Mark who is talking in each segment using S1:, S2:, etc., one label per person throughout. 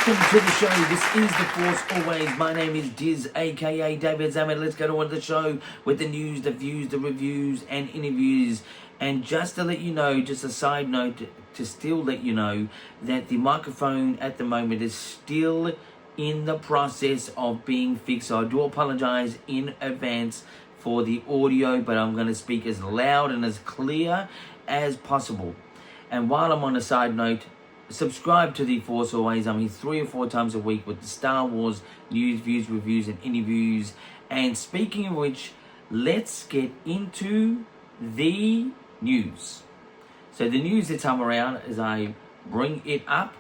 S1: welcome to the show. This is The Force Always. My name is Diz, aka David Zaman. Let's get on with the show with the news, the views, the reviews, and interviews. And just to let you know, just a side note, to still let you know that the microphone at the moment is still in the process of being fixed. So I do apologize in advance for the audio, but I'm going to speak as loud and as clear as possible. And while I'm on a side note, subscribe to The Force Always. I'm here 3 or 4 times a week with the Star Wars news, views, reviews, and interviews. And speaking of which, let's get into the news. So the news this time around, as I bring it up,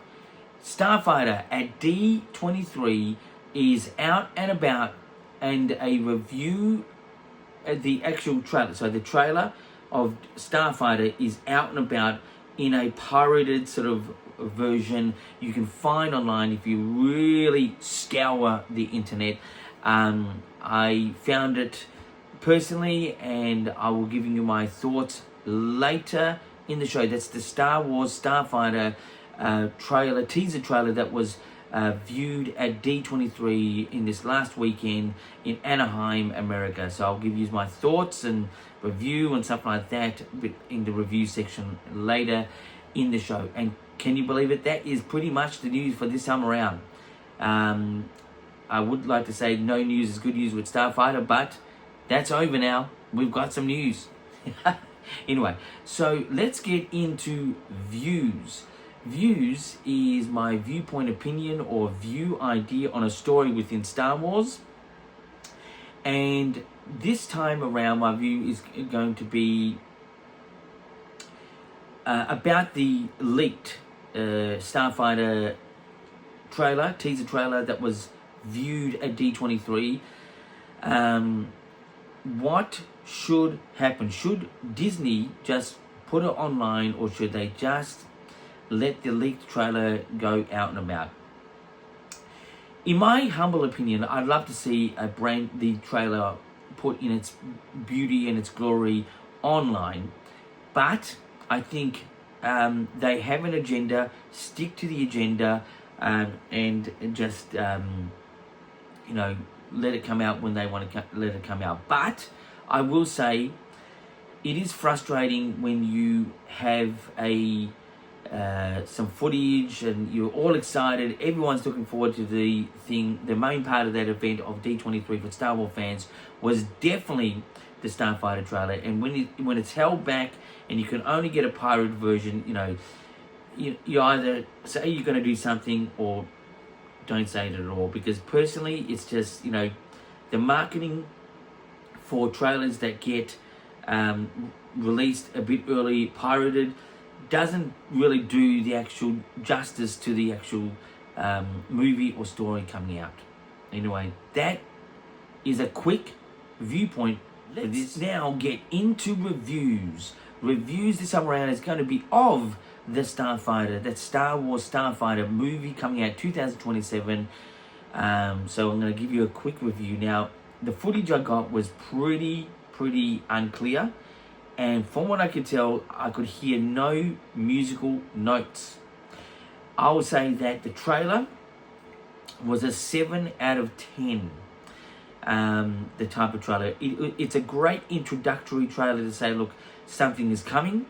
S1: Starfighter at D23 is out and about, and a review of the actual trailer. So the trailer of Starfighter is out and about in a pirated sort of version you can find online if you really scour the internet. I found it personally, and I will give you my thoughts later in the show. That's the Star Wars Starfighter trailer, teaser trailer that was viewed at D23 in this last weekend in Anaheim, America. So I'll give you my thoughts and review and stuff like that in the review section later in the show. And can you believe it? That is pretty much the news for this time around. I would like to say no news is good news with Starfighter, but that's over now. We've got some news. Anyway, so let's get into views. Views is my viewpoint opinion or view idea on a story within Star Wars. And this time around, my view is going to be about the leaked Starfighter trailer, teaser trailer that was viewed at D23. What should happen? Should Disney just put it online, or should they just let the leaked trailer go out and about? In my humble opinion, I'd love to see the trailer put in its beauty and its glory online, but I think they have an agenda. Stick to the agenda, and just let it come out when they want to let it come out. But I will say, it is frustrating when you have some footage and you're all excited, everyone's looking forward to the thing. The main part of that event of D23 for Star Wars fans was definitely the Starfighter trailer, and when it's held back and you can only get a pirated version, you either say you're going to do something or don't say it at all. Because personally, it's just, the marketing for trailers that get released a bit early, pirated, doesn't really do the actual justice to the actual movie or story coming out. Anyway, that is a quick viewpoint. Let's now get into reviews. Reviews this time around is going to be of the Starfighter, that Star Wars Starfighter movie coming out 2027. So I'm going to give you a quick review. Now, the footage I got was pretty unclear. And from what I could tell, I could hear no musical notes. I would say that the trailer was a 7 out of 10. The type of trailer. It's a great introductory trailer to say, look, something is coming.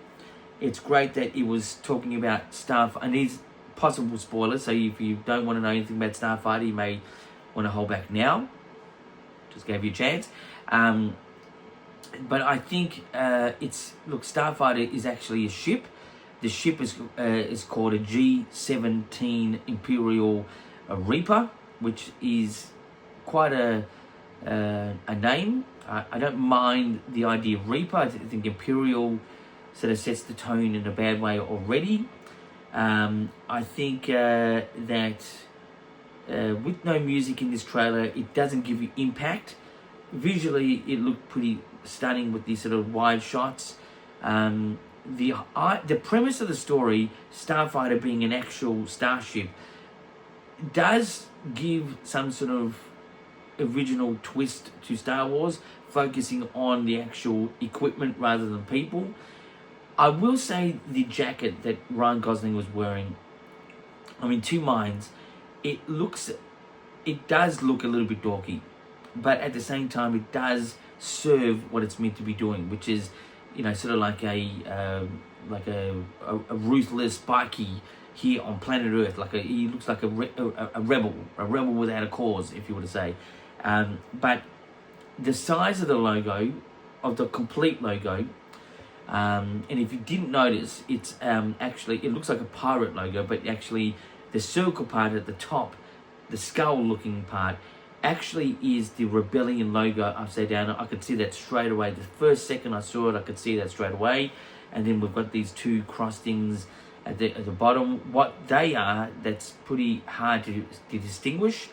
S1: It's great that it was talking about Starfighter, and these possible spoilers, so if you don't want to know anything about Starfighter, you may want to hold back now. Just gave you a chance. But I think Starfighter is actually a ship. The ship is called a G-17 Imperial Reaper, which is quite a name. I don't mind the idea of Reaper. I think Imperial sort of sets the tone in a bad way already. I think that with no music in this trailer, it doesn't give you impact. Visually, it looked pretty stunning with these sort of wide shots. The premise of the story, Starfighter being an actual starship, does give some sort of original twist to Star Wars, focusing on the actual equipment rather than people. I will say the jacket that Ryan Gosling was wearing, I'm in two minds. it does look a little bit dorky, but at the same time, it does serve what it's meant to be doing, which is, sort of like a ruthless Spikey here on planet Earth. He looks like a rebel without a cause, if you were to say. But the size of the logo, of the complete logo, and if you didn't notice, it's actually, it looks like a pirate logo, but actually the circle part at the top, the skull looking part, actually is the Rebellion logo upside down. I could see that straight away. The first second I saw it, I could see that straight away. And then we've got these two cross things at the bottom. What they are, that's pretty hard to distinguish.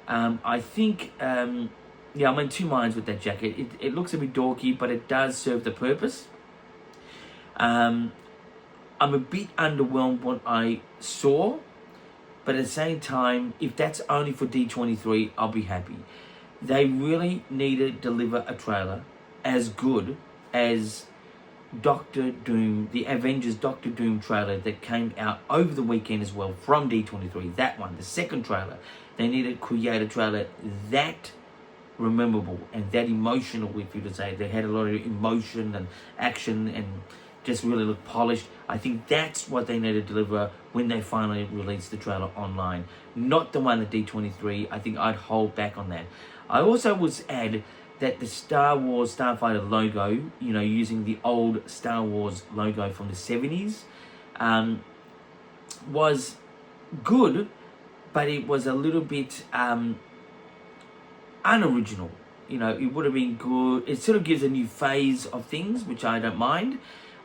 S1: I think, I'm in two minds with that jacket. It looks a bit dorky, but it does serve the purpose. I'm a bit underwhelmed what I saw, but at the same time, if that's only for D23, I'll be happy. They really need to deliver a trailer as good as Doctor Doom, the Avengers Doctor Doom trailer that came out over the weekend as well from D23. That one, the second trailer. They need to create a trailer that memorable and that emotional, if you could say. They had a lot of emotion and action and just really look polished. I think that's what they need to deliver when they finally release the trailer online. Not the one at D23. I think I'd hold back on that. I also would add that the Star Wars Starfighter logo, using the old Star Wars logo from the 70s, was good, but it was a little bit unoriginal. It would have been good. It sort of gives a new phase of things, which I don't mind.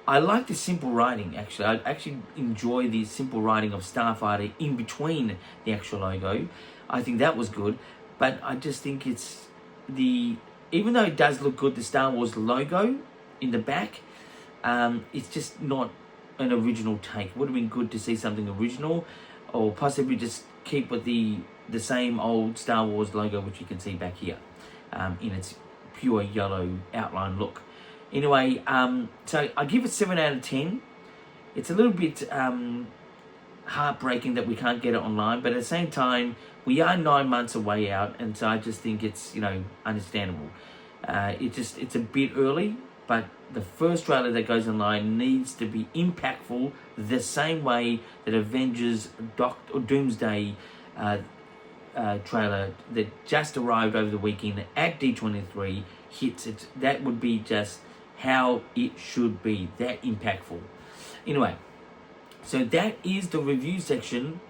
S1: I like the simple writing, actually. I actually enjoy the simple writing of Starfighter in between the actual logo. I think that was good, but I just think it's even though it does look good, the Star Wars logo in the back, it's just not an original take. It would have been good to see something original, or possibly just keep with the same old Star Wars logo, which you can see back here, in its pure yellow outline look. Anyway, so I give it 7 out of 10. It's a little bit heartbreaking that we can't get it online, but at the same time, we are 9 months away out, and so I just think it's, understandable. It's a bit early, but the first trailer that goes online needs to be impactful the same way that Avengers Doomsday trailer that just arrived over the weekend at D23 hits it. That would be just how it should be, that impactful. Anyway, so that is the review section.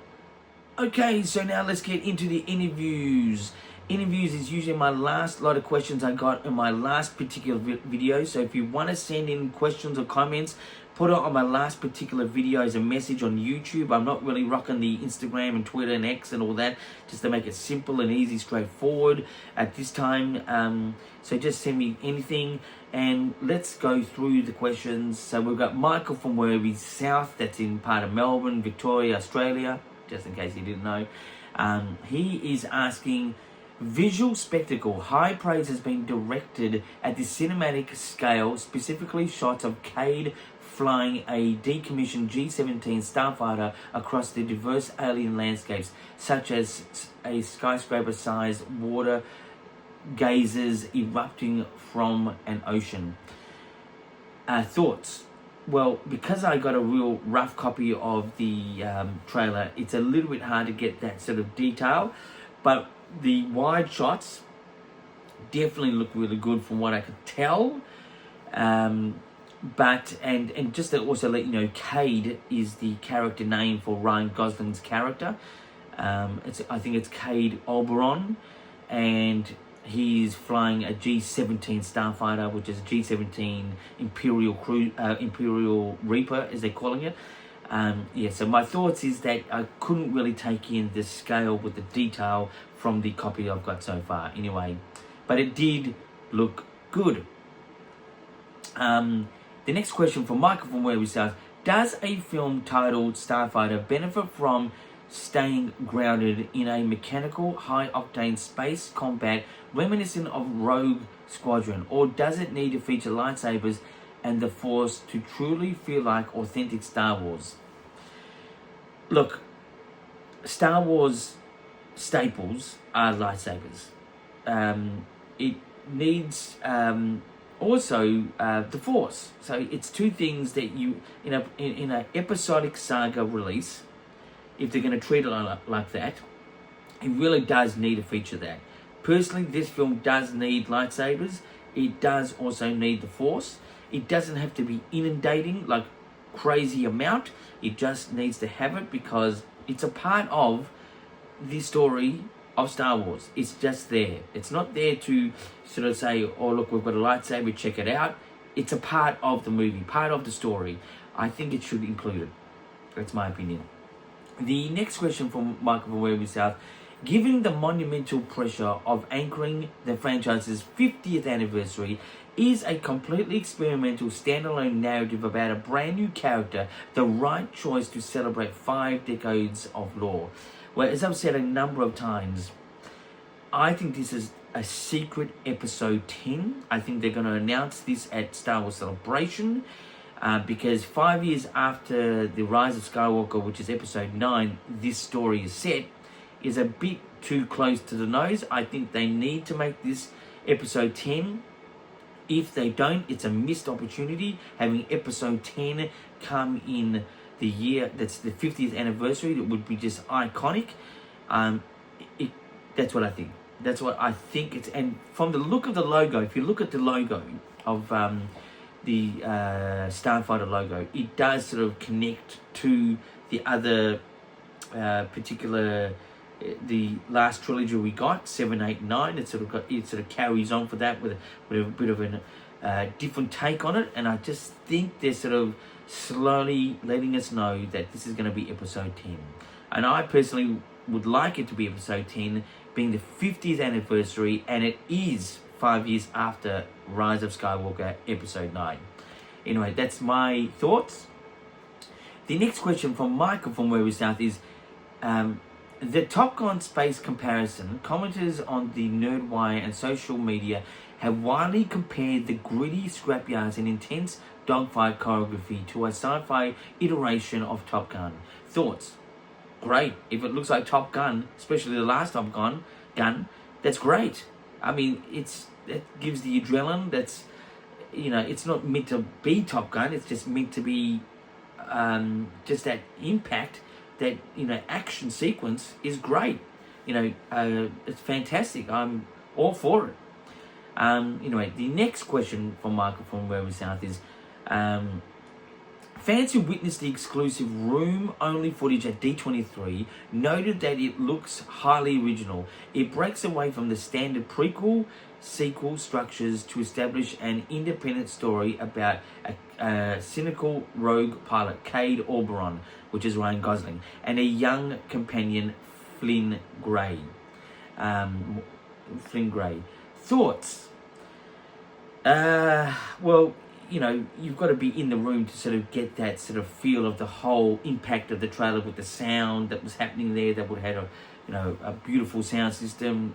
S1: Okay, so now let's get into the interviews. Interviews is usually my last lot of questions I got in my last particular video. So if you want to send in questions or comments, put it on my last particular video as a message on YouTube. I'm not really rocking the Instagram and Twitter and X and all that, just to make it simple and easy, straightforward at this time. So just send me anything and let's go through the questions. So we've got Michael from Werribee South, that's in part of Melbourne, Victoria, Australia, just in case you didn't know. He is asking, visual spectacle. High praise has been directed at the cinematic scale, specifically shots of Cade flying a decommissioned G-17 Starfighter across the diverse alien landscapes, such as a skyscraper-sized water geysers erupting from an ocean. Thoughts? Well, because I got a real rough copy of the trailer, it's a little bit hard to get that sort of detail, but the wide shots definitely look really good from what I could tell. But just to also let you know, Cade is the character name for Ryan Gosling's character. I think it's Cade Oberon, and he's flying a G-17 Starfighter, which is a G-17 Imperial Reaper, as they're calling it. So my thoughts is that I couldn't really take in the scale with the detail from the copy I've got so far. Anyway, but it did look good. The next question from Michael from Werribee South: does a film titled Starfighter benefit from staying grounded in a mechanical, high-octane space combat reminiscent of Rogue Squadron, or does it need to feature lightsabers and the Force to truly feel like authentic Star Wars? Look, Star Wars staples are lightsabers. It needs also the Force. So it's two things that you in a episodic saga release, if they're going to treat it like that, it really does need a feature that. Personally, this film does need lightsabers. It does also need the Force. It doesn't have to be inundating like crazy amount. It just needs to have it because it's a part of the story of Star Wars. It's just there. It's not there to sort of say, oh look, we've got a lightsaber, check it out. It's a part of the movie, part of the story. I think it should include it. That's my opinion. The next question from Michael from Where We South. Given the monumental pressure of anchoring the franchise's 50th anniversary, is a completely experimental standalone narrative about a brand new character the right choice to celebrate 5 decades of lore? Well, as I've said a number of times, I think this is a secret episode 10. I think they're going to announce this at Star Wars Celebration. Because 5 years after The Rise of Skywalker, which is episode 9, this story is set, is a bit too close to the nose. I think they need to make this episode 10. If they don't, it's a missed opportunity. Having episode 10 come in the year that's the 50th anniversary, that would be just iconic. That's what I think. That's what I think it's. And from the look of the logo, if you look at the logo of the Starfighter logo, it does sort of connect to the other particular the last trilogy we got, 7, 8, 9. It sort of carries on for that with a bit of a different take on it, and I just think they're sort of slowly letting us know that this is going to be episode 10. And I personally would like it to be episode 10, being the 50th anniversary, and it is 5 years after Rise of Skywalker episode 9. Anyway, that's my thoughts. The next question from Michael from Where We South is the Top Gun space comparison. Commenters on the Nerdwire and social media have widely compared the gritty scrapyards and intense dogfight choreography to a sci-fi iteration of Top Gun. Thoughts? Great. If it looks like Top Gun, especially the last Top Gun, that's great. I mean, it gives the adrenaline. That's, it's not meant to be Top Gun. It's just meant to be just that impact. That action sequence is great. It's fantastic. I'm all for it. Anyway, the next question from Michael from Where We South is, fans who witnessed the exclusive room-only footage at D23 noted that it looks highly original. It breaks away from the standard prequel-sequel structures to establish an independent story about a cynical rogue pilot, Cade Oberon, which is Ryan Gosling, and a young companion, Flynn Gray. Thoughts? Well, you've got to be in the room to sort of get that sort of feel of the whole impact of the trailer with the sound that was happening there. That would have had a beautiful sound system,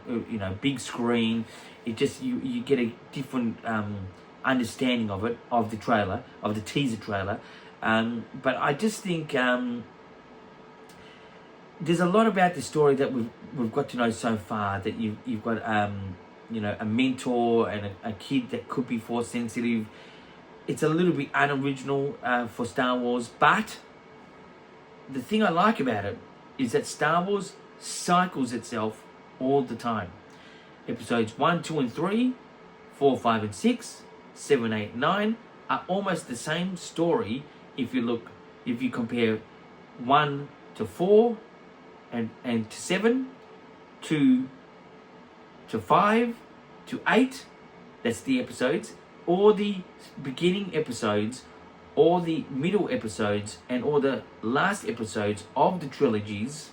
S1: big screen. It just you get a different understanding of it, of the trailer, of the teaser trailer. But I just think there's a lot about the story that we've got to know so far. That you've got a mentor and a kid that could be force sensitive. It's a little bit unoriginal for Star Wars, but the thing I like about it is that Star Wars cycles itself all the time. Episodes 1, 2, and 3, 4, 5, and 6, 7, 8, 9 are almost the same story. If you compare 1 to 4 and to 7 to 5 to 8, that's the episodes, or the beginning episodes, or the middle episodes, and all the last episodes of the trilogies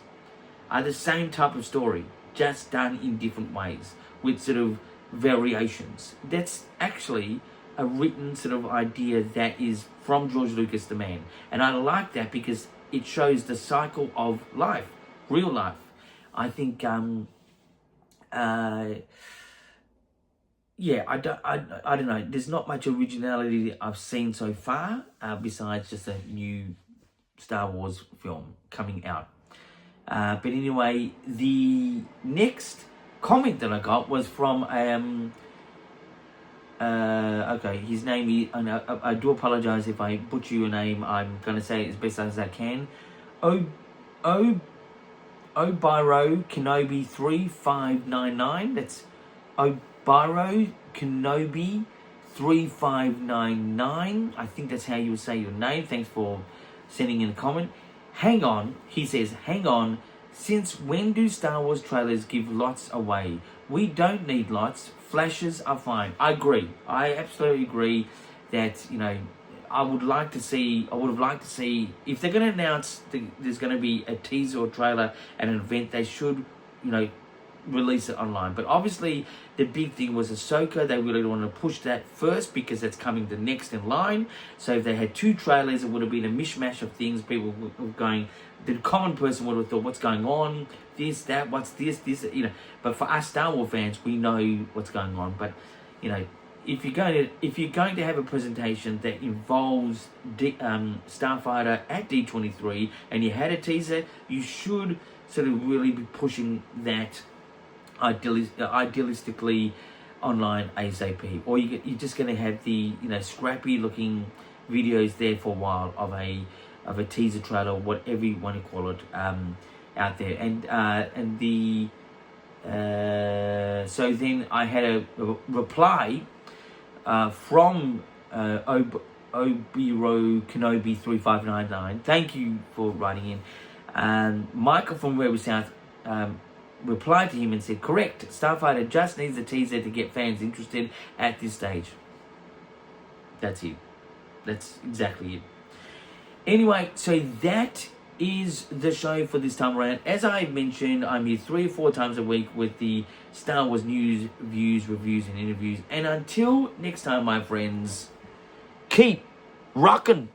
S1: are the same type of story, just done in different ways with sort of variations. That's actually a written sort of idea that is from George Lucas, the man. And I like that because it shows the cycle of life, real life. I think, I don't know. There's not much originality that I've seen so far, besides just a new Star Wars film coming out. But anyway, the next comment that I got was from okay, his name is, and I do apologize if I butcher your name. I'm gonna say it as best as I can. Obiro Kenobi 3599. That's Obiro Kenobi 3599. I think that's how you would say your name. Thanks for sending in a comment. Hang on, he says, hang on. Since when do Star Wars trailers give lots away? We don't need lots. Flashes are fine. I agree. I absolutely agree that, I would have liked to see, if they're going to announce there's going to be a teaser or trailer at an event, they should, release it online. But obviously, the big thing was Ahsoka. They really wanted to push that first because that's coming the next in line. So if they had two trailers, it would have been a mishmash of things. People were going, the common person would have thought, what's going on? This, that, what's this, But for us Star Wars fans, we know what's going on. But, if you're going to have a presentation that involves Starfighter at D23 and you had a teaser, you should sort of really be pushing that idealistically online ASAP, or you're just going to have the scrappy looking videos there for a while of a teaser trailer, whatever you want to call it, out there. And the so then I had a reply from Obiro Kenobi 3599. Thank you for writing in. Michael from Weber South replied to him and said, correct, Starfighter just needs a teaser to get fans interested at this stage. That's it. That's exactly it. Anyway, so that is the show for this time around. As I mentioned, I'm here 3 or 4 times a week with the Star Wars news, views, reviews, and interviews. And until next time, my friends, keep rocking.